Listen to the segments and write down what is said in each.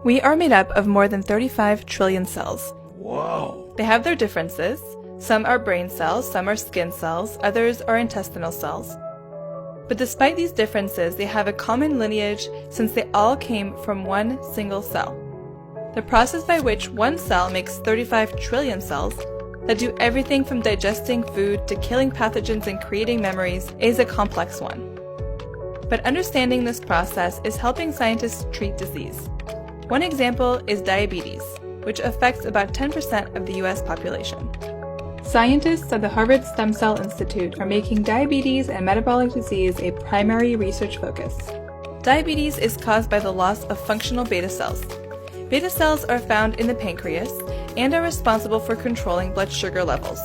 We are made up of more than 35 trillion cells. Whoa! They have their differences. Some are brain cells, some are skin cells, others are intestinal cells. But despite these differences, they have a common lineage since they all came from one single cell. The process by which one cell makes 35 trillion cells that do everything from digesting food to killing pathogens and creating memories is a complex one. But understanding this process is helping scientists treat disease. One example is diabetes, which affects about 10% of the US population. Scientists at the Harvard Stem Cell Institute are making diabetes and metabolic disease a primary research focus. Diabetes is caused by the loss of functional beta cells. Beta cells are found in the pancreas and are responsible for controlling blood sugar levels.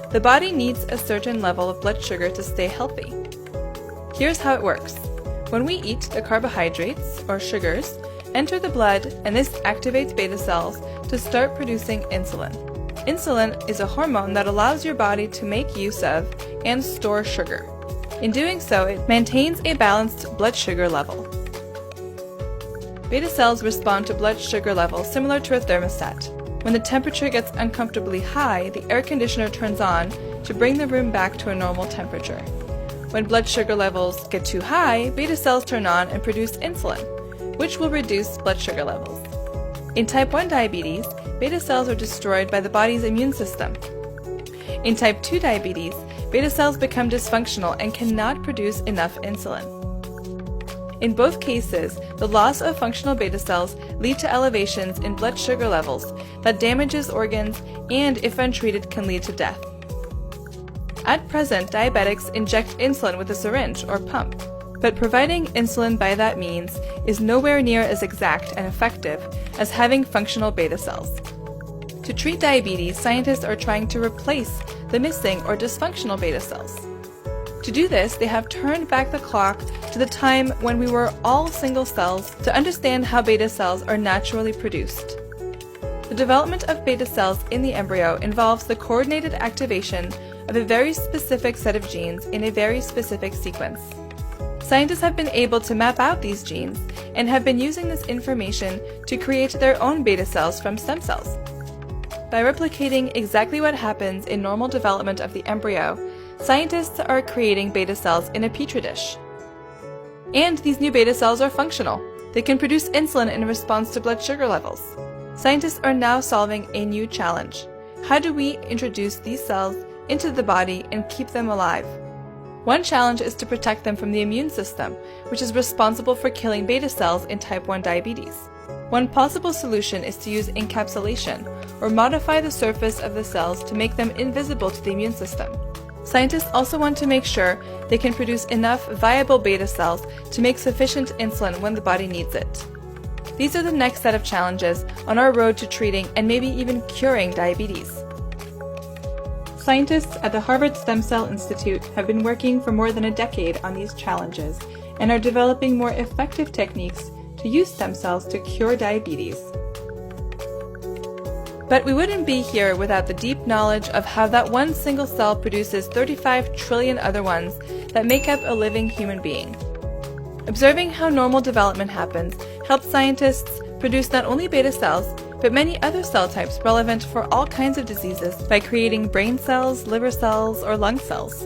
The body needs a certain level of blood sugar to stay healthy. Here's how it works. When we eat, the carbohydrates, or sugars, enter the blood, and this activates beta cells to start producing insulin. Insulin is a hormone that allows your body to make use of and store sugar. In doing so, it maintains a balanced blood sugar level. Beta cells respond to blood sugar levels similar to a thermostat. When the temperature gets uncomfortably high, the air conditioner turns on to bring the room back to a normal temperature. When blood sugar levels get too high, beta cells turn on and produce insulin, which will reduce blood sugar levels. In type 1 diabetes, beta cells are destroyed by the body's immune system. In type 2 diabetes, beta cells become dysfunctional and cannot produce enough insulin. In both cases, the loss of functional beta cells lead to elevations in blood sugar levels that damages organs and, if untreated, can lead to death. At present, diabetics inject insulin with a syringe or pump, but providing insulin by that means is nowhere near as exact and effective as having functional beta cells. To treat diabetes, scientists are trying to replace the missing or dysfunctional beta cells. To do this, they have turned back the clock to the time when we were all single cells to understand how beta cells are naturally produced. The development of beta cells in the embryo involves the coordinated activation of a very specific set of genes in a very specific sequence. Scientists have been able to map out these genes and have been using this information to create their own beta cells from stem cells. By replicating exactly what happens in normal development of the embryo, scientists are creating beta cells in a petri dish. And these new beta cells are functional. They can produce insulin in response to blood sugar levels. Scientists are now solving a new challenge. How do we introduce these cells into the body and keep them alive? One challenge is to protect them from the immune system, which is responsible for killing beta cells in type 1 diabetes. One possible solution is to use encapsulation, or modify the surface of the cells to make them invisible to the immune system. Scientists also want to make sure they can produce enough viable beta cells to make sufficient insulin when the body needs it. These are the next set of challenges on our road to treating and maybe even curing diabetes. Scientists at the Harvard Stem Cell Institute have been working for more than a decade on these challenges and are developing more effective techniques to use stem cells to cure diabetes. But we wouldn't be here without the deep knowledge of how that one single cell produces 35 trillion other ones that make up a living human being. Observing how normal development happens helps scientists produce not only beta cells, but many other cell types relevant for all kinds of diseases by creating brain cells, liver cells, or lung cells.